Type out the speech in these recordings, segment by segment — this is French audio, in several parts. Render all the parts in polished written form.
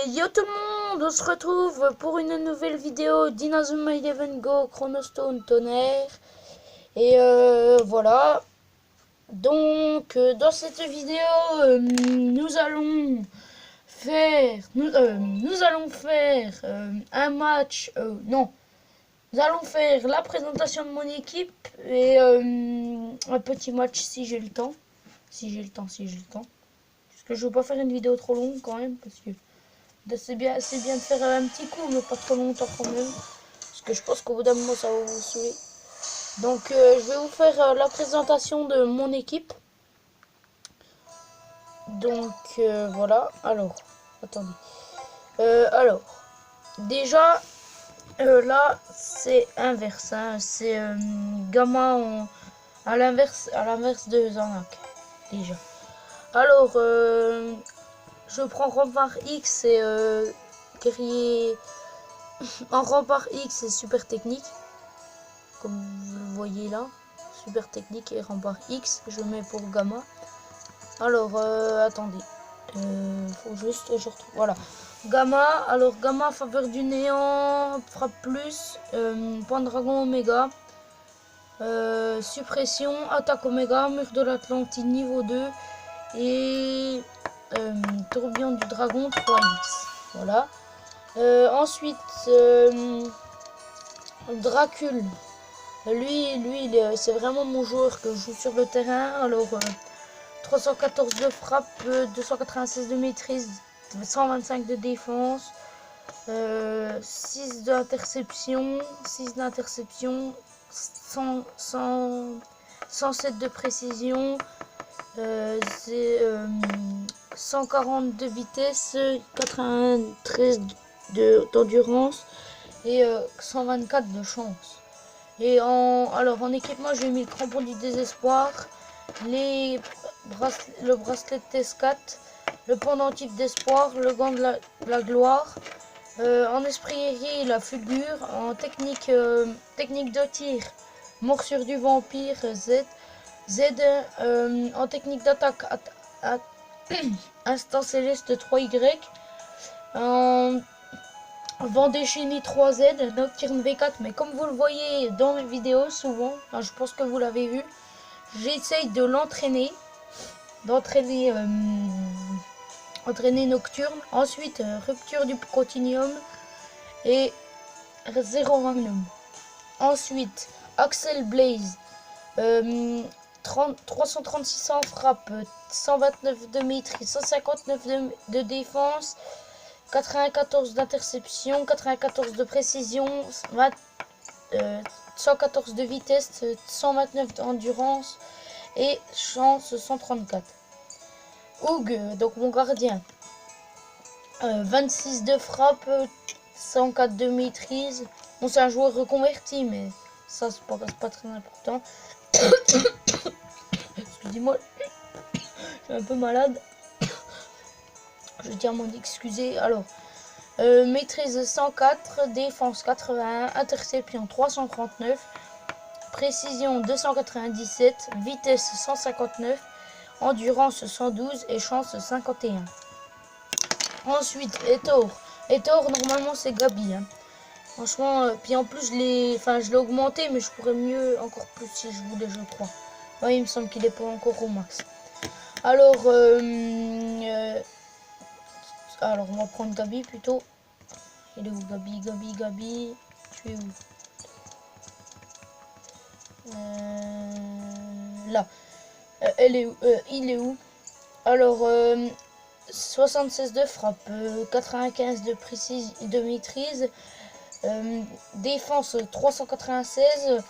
Yo tout le monde, on se retrouve pour une nouvelle vidéo d'Inazuma Eleven Go, Chronostone, Tonnerre. Et voilà. Donc dans cette vidéo, nous allons faire un match. Non, nous allons faire la présentation de mon équipe et un petit match si j'ai le temps. Si j'ai le temps. Parce que je veux pas faire une vidéo trop longue quand même, parce que c'est bien de faire un petit coup, mais pas trop longtemps quand même. Parce que je pense qu'au bout d'un moment, ça va vous saouler. Donc, je vais vous faire la présentation de mon équipe. Donc, voilà. Alors, attendez. Alors, déjà, là, c'est inverse. Hein. C'est Gamma à l'inverse de Zanak. Déjà. Alors, je prends rempart X et guerrier. En rempart X, c'est super technique. Comme vous le voyez là. Super technique et rempart X, je mets pour Gamma. Alors, attendez. Faut juste je retrouve. Voilà. Gamma, alors Gamma, faveur du néant, frappe plus, point de dragon Oméga. Suppression, attaque Oméga, mur de l'Atlantide niveau 2. Et tourbillon du dragon 3X. Voilà. Ensuite, Dracul. Lui c'est vraiment mon joueur que je joue sur le terrain. Alors, 314 de frappe, 296 de maîtrise, 125 de défense, 6 d'interception, 107 de précision, 140 de vitesse, 93 d'endurance et 124 de chance. Et en équipement, j'ai mis le crampon du désespoir, le bracelet de T4, le pendentif d'espoir, le gant de la gloire. En esprit guerrier, la fulgure. En technique de tir, morsure du vampire, Z. En technique d'attaque, instant céleste 3Y. En vent déchaîné 3Z, Nocturne V4, mais comme vous le voyez dans mes vidéos souvent, enfin, je pense que vous l'avez vu, j'essaye de l'entraîner, d'entraîner Nocturne. Ensuite, rupture du Protinium et Zéro Magnum. Ensuite, Axel Blaze, 336 en frappe, 129 de maîtrise, 159 de défense, 94 d'interception, 94 de précision, 114 de vitesse, 129 d'endurance et chance 134. Hug, donc mon gardien, 26 de frappe, 104 de maîtrise. Bon, c'est un joueur reconverti, mais ça c'est pas très important. Excusez-moi, je suis un peu malade. Je tiens à m'en excuser. Alors, maîtrise 104, défense 81, interception 339, précision 297, vitesse 159, endurance 112 et chance 51. Ensuite, Etor, normalement c'est Gabi. Hein. Franchement, puis en plus je l'ai augmenté, mais je pourrais mieux encore plus si je voulais, je crois. Ouais, il me semble qu'il est pas encore au max. Alors, on va prendre Gabi plutôt. Il est où Gabi? Tu es où? Là. Il est où? Alors, 76 de frappe, 95 de précision, de maîtrise, défense 396,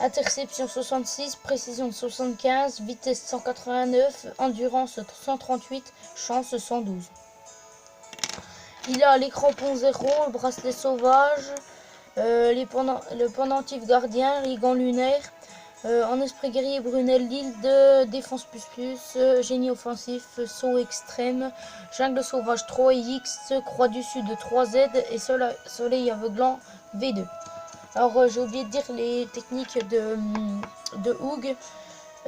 interception 66, précision 75, vitesse 189, endurance 138, chance 112. Il a les crampons 0, le bracelet sauvage, le pendentif gardien, les gants lunaires, en esprit guerrier Brunel Lille de défense plus, génie offensif, saut extrême, jungle sauvage 3X, croix du sud 3Z et soleil aveuglant V2. Alors j'ai oublié de dire les techniques de Hug,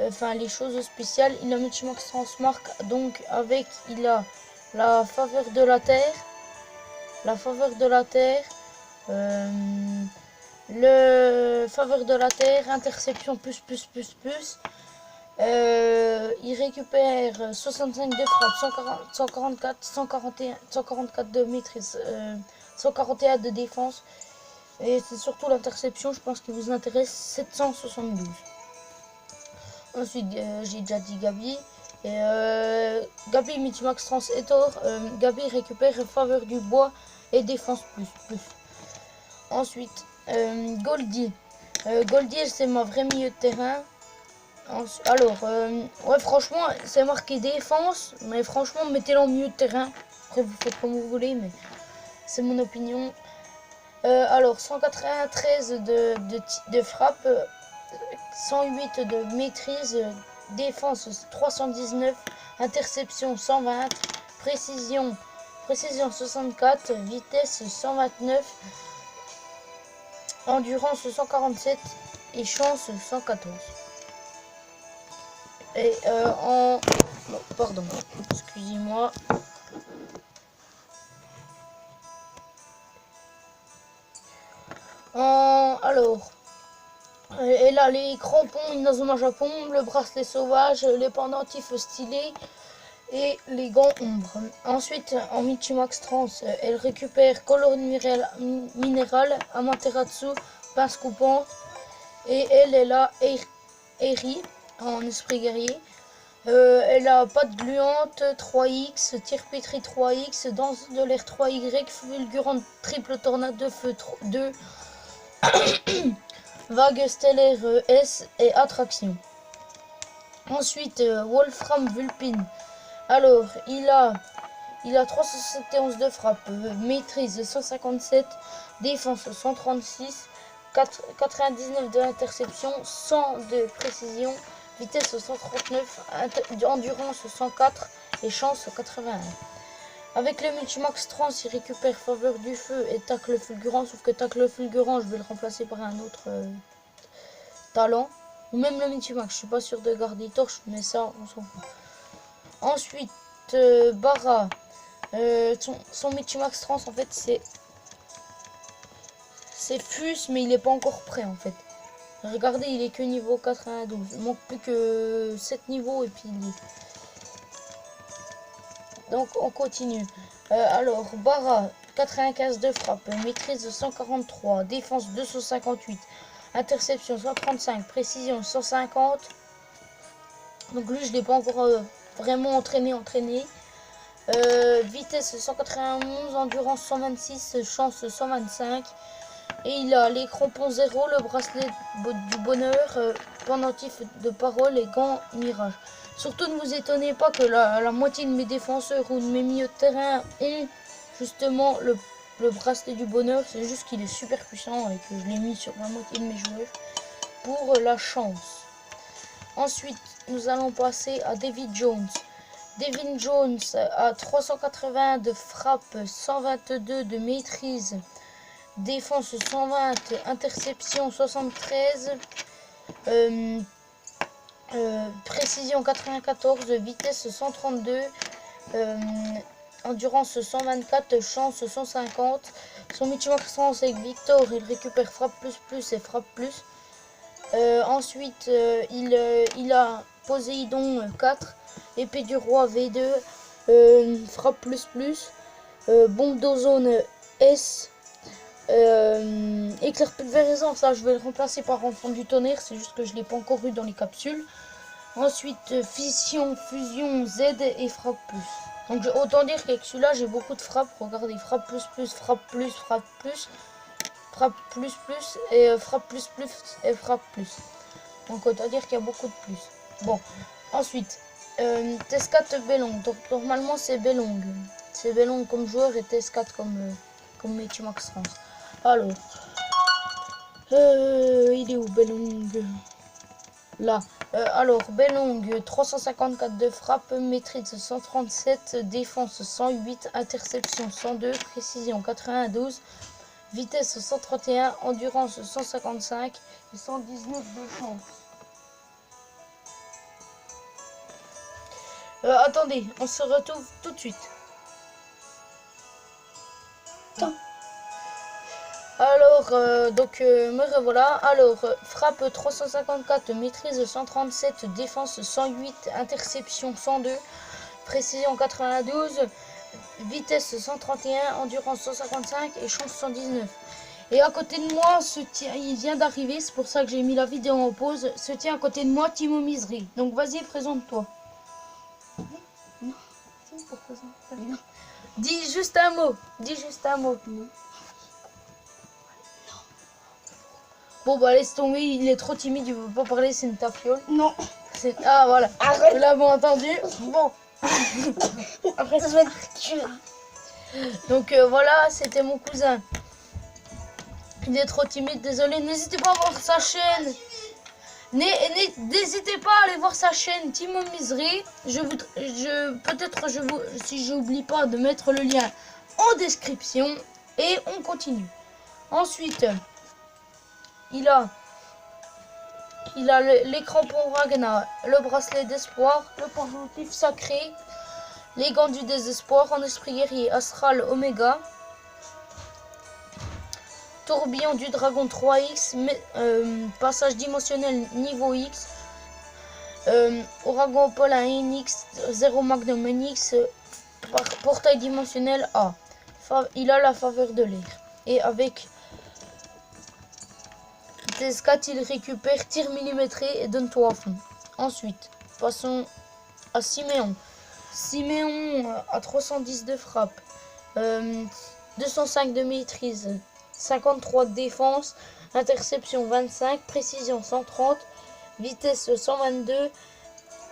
enfin les choses spéciales. Il a Max Mark, donc il a la faveur de la terre. la faveur de la terre, le faveur de la terre, interception plus. Il récupère 65 de frappe, 144 de maîtrise, 141 de défense. Et c'est surtout l'interception, je pense, qui vous intéresse, 772. Ensuite, j'ai déjà dit Gabi. Et Gabi Multimax Trans et Thor. Gabi récupère faveur du bois et défense plus. Ensuite, Goldie. Goldie, c'est ma vraie milieu de terrain. Alors, ouais, franchement, c'est marqué défense, mais franchement, mettez-le en milieu de terrain. Après, vous faites comme vous voulez, mais c'est mon opinion. Alors, 193 de frappe, 108 de maîtrise, défense 319, interception 120, précision 64, vitesse 129, endurance 147 et chance 114. Et non, pardon, excusez-moi. Alors, et là, les crampons Inazuma Japon, le bracelet sauvage, les pendentifs stylés et les gants ombre. Ensuite, en Multimax Trans, elle récupère color minéral, Amaterasu, pince coupante. Et elle a Eri en esprit guerrier. Elle a patte gluante 3X, tir pétri 3X, danse de l'air 3Y, fulgurante triple tornade de feu 2, vague stellaire S et attraction. Ensuite, Wolfram Vulpin. Alors, il a 371 de frappe, maîtrise 157, défense 136, 99 de interception, 100 de précision, vitesse 139, endurance 104 et chance 81. Avec le Multimax Trans, il récupère faveur du feu et tacle fulgurant, sauf que tacle fulgurant, je vais le remplacer par un autre talent. Ou même le Multimax, je suis pas sûr de garder torche, mais ça, on s'en fout. Ensuite, Bara, son Multimax Trans, en fait, c'est Fus, mais il n'est pas encore prêt, en fait. Regardez, il est que niveau 92. Il manque plus que 7 niveaux et puis il est. Donc on continue. Alors, Bara, 95 de frappe, maîtrise 143, défense 258, interception 135, précision 150. Donc lui, je ne l'ai pas encore vraiment entraîné. Vitesse 191, endurance 126, chance 125. Et il a les crampons 0, le bracelet du bonheur, pendentif de parole et gants mirage. Surtout ne vous étonnez pas que la moitié de mes défenseurs ou de mes milieux de terrain ont justement le bracelet du bonheur. C'est juste qu'il est super puissant et que je l'ai mis sur la moitié de mes joueurs pour la chance. Ensuite, nous allons passer à David Jones. David Jones a 380 de frappe, 122 de maîtrise, défense 120, interception 73, précision 94, vitesse 132, endurance 124, chance 150. Son Multimax Trans avec Victor, il récupère frappe plus et frappe plus. Ensuite, il a Poséidon 4, épée du roi V2, frappe plus, bombe d'ozone S, éclair pulvérisant, ça je vais le remplacer par enfant du tonnerre, c'est juste que je l'ai pas encore eu dans les capsules. Ensuite, fission, fusion, Z et frappe plus. Donc autant dire qu'avec celui-là j'ai beaucoup de frappes. Regardez, frappe plus, frappe plus, frappe plus, frappe plus et frappe plus et frappe plus. Donc autant dire qu'il y a beaucoup de plus. Bon, ensuite, TS4 Belong. Donc normalement c'est Belong. C'est Belong comme joueur et TS4 comme Multimax Trans. Alors, il est où Belong? Là. Alors, Belong, 354 de frappe, maîtrise 137, défense 108, interception 102, précision 92, vitesse 131, endurance 155 et 119 de chance. Attendez, on se retrouve tout de suite. Alors, me revoilà. Alors, frappe 354, maîtrise 137, défense 108, interception 102, précision 92, vitesse 131, endurance 155 et chance 119. Et à côté de moi, il vient d'arriver, c'est pour ça que j'ai mis la vidéo en pause. Se tient à côté de moi Timo Misery. Donc vas-y, présente-toi. Non, c'est pour présenter. Non. Dis juste un mot. Dis juste un mot. Non. Bon bah laisse tomber, il est trop timide, il veut pas parler, c'est une tafiole. Non. Ah voilà, Arrête. nous l'avons entendu. Bon. Après ça va être dur. Donc voilà, c'était mon cousin. Il est trop timide, désolé. N'hésitez pas à voir sa chaîne. N'hésitez pas à aller voir sa chaîne Timo Misery. Peut-être si j'oublie pas de mettre le lien en description. Et on continue. Ensuite, il a les crampons Ragnar, le bracelet d'espoir, le pendentif sacré, les gants du désespoir en esprit guerrier astral Oméga, tourbillon du dragon 3X, passage dimensionnel niveau X, ouragan Paulin NX, 0 Magnum NX, portail dimensionnel A. Il a la faveur de l'air. Et avec des scats, il récupère tir millimétré et donne-toi à fond. Ensuite, passons à Siméon. Siméon a 310 de frappe, 205 de maîtrise, 53 de défense, interception 25, précision 130, vitesse 122,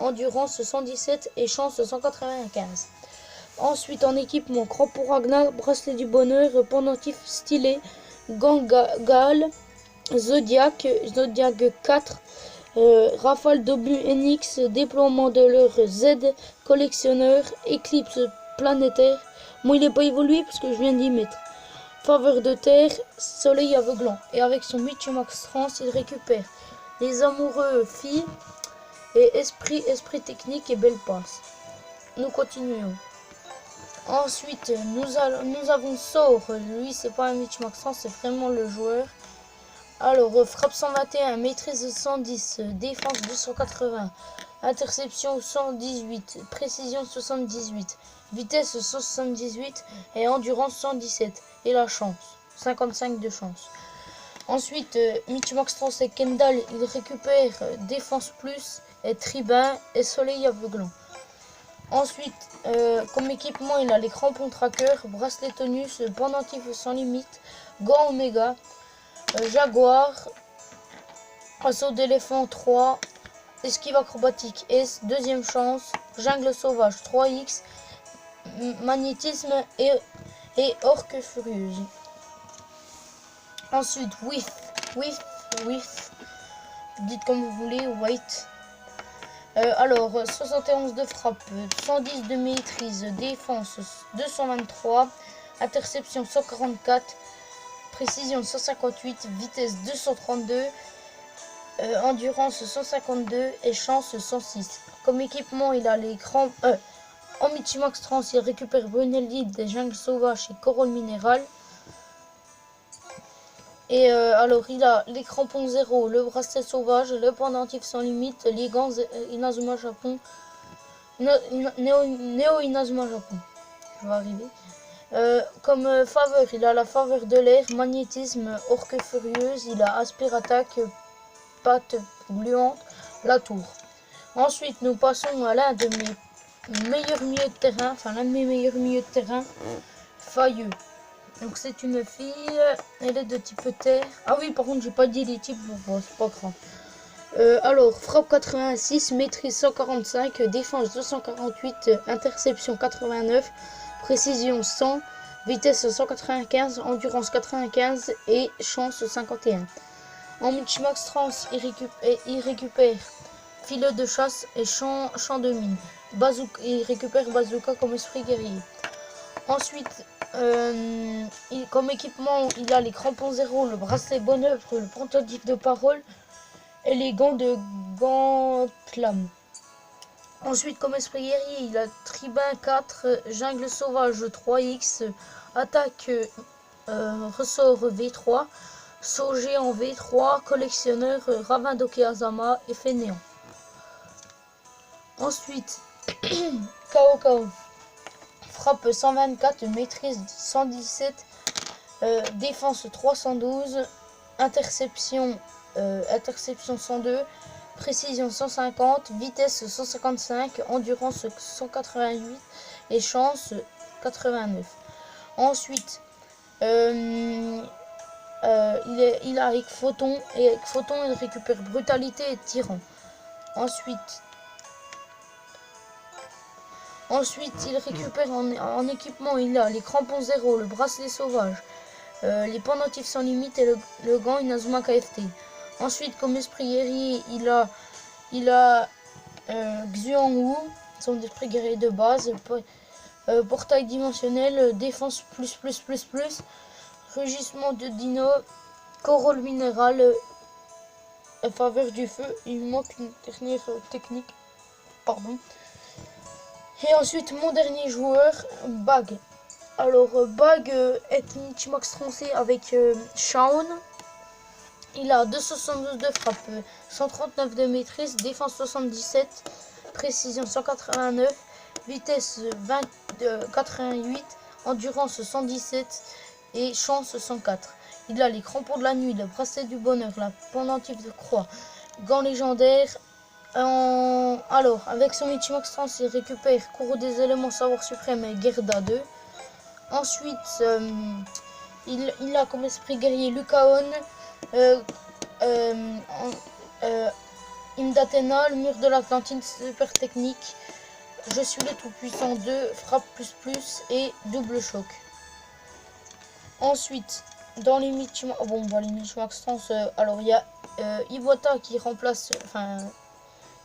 endurance 117 et chance 195. Ensuite, en équipement, crampon Ragnar, bracelet du bonheur, pendentif stylé, gants Gaal, Zodiac 4, rafale d'obus NX, déploiement de leur Z, collectionneur, éclipse planétaire. Moi, il n'est pas évolué parce que je viens d'y mettre. Faveur de terre, soleil aveuglant. Et avec son Michimax Trans, il récupère les amoureux filles et esprit technique et belle passe. Nous continuons. Ensuite, nous avons Sor. Lui, c'est pas un Michimax Trans, c'est vraiment le joueur. Alors, frappe 121, maîtrise 110, défense 280, interception 118, précision 78, vitesse 178 et endurance 117. Et la chance, 55 de chance. Ensuite, Michimax Trans et Kendall, il récupère défense plus et tribun et soleil aveuglant. Ensuite, comme équipement, il a les crampons tracker, bracelet tonus, pendentif sans limite, gants Oméga, Jaguar, assaut d'éléphant 3, esquive acrobatique S, deuxième chance, jungle sauvage 3X, magnétisme et orque furieuse. Ensuite, whiff, dites comme vous voulez, wait. Alors, 71 de frappe, 110 de maîtrise, défense 223, interception 144, précision 158, vitesse 232, endurance 152 et chance 106. Comme équipement, il a les crampes. En Michimax Trans, il récupère Brunelli des jungles sauvages et corolle minérale. Et alors, il a les crampons 0, le bracelet sauvage, le pendentif sans limite, les gants Inazuma Japon. Neo Inazuma Japon. Je vais arriver. Comme faveur, il a la faveur de l'air, magnétisme, orque furieuse, il a aspire attaque, patte gluante, la tour. Ensuite, nous passons à l'un de mes meilleurs milieux de terrain, Failleux. Donc c'est une fille, elle est de type terre. Ah oui, par contre, j'ai pas dit les types, bon, c'est pas grave. Alors, frappe 86, maîtrise 145, défense 248, interception 89, précision 100, vitesse 195, endurance 95 et chance 51. En Michimax Trans, il récupère filet de chasse et champ de mine. Il récupère bazooka comme esprit guerrier. Ensuite, comme équipement, il a les crampons 0, le bracelet bonheur, le pendentif de parole et les gants de Gantlam. Ensuite, comme esprit guerrier, il a tribun 4, jungle sauvage 3X, attaque ressort V3, Sogé en V3, collectionneur Ravin d'Okeazama et Fainéant. Ensuite, Kao, frappe 124, maîtrise 117, défense 312, interception 102, précision 150, vitesse 155, endurance 188 et chance 89. Ensuite, il a avec Photon, et avec Photon il récupère brutalité et tyran. Ensuite, il récupère en équipement, il a les crampons 0, le bracelet sauvage, les pendentifs sans limite et le gant Inazuma KFT. Ensuite, comme esprit guerrier, il a Xuan Wu, son esprit guerrier de base, portail dimensionnel, défense plus, rugissement de dino, corolle minérale, faveur du feu. Il manque une dernière technique, pardon. Et ensuite, mon dernier joueur, Bag. Alors, Bag est une Michimax foncé avec Shaun. Il a 272 de frappe, 139 de maîtrise, défense 77, précision 189, vitesse 88, endurance 117 et chance 104. Il a les crampons de la nuit, le bracelet du bonheur, la pendentif de croix, gants légendaires. Alors, avec son Michimax Trans, il récupère cours des éléments savoir suprême et Gerda 2. Ensuite, il a comme esprit guerrier Lucaon, Imdatena, le mur de l'Atlantide, super technique. Je suis le tout-puissant 2, frappe plus et double choc. Ensuite, dans les Michimax, les Michimax Trans, alors il y a Iwata qui remplace,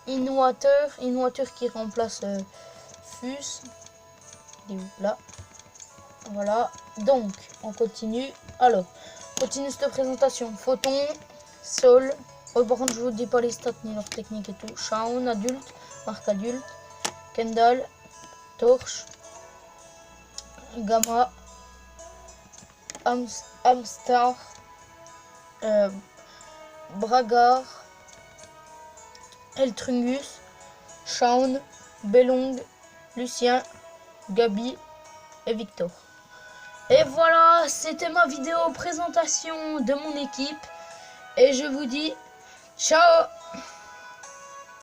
Inwater qui remplace Fus. Il est où? Là. Voilà. Donc, on continue. Alors, continue cette présentation. Photon, Sol. Oh, par contre, je vous dis pas les stats ni leur technique et tout. Shaun, adulte, marque adulte. Kendall, Torche, Gamma, Amstar, Bragar, Eltrungus, Shaun, Belong, Lucien, Gabi et Victor. Et voilà, c'était ma vidéo présentation de mon équipe. Et je vous dis ciao!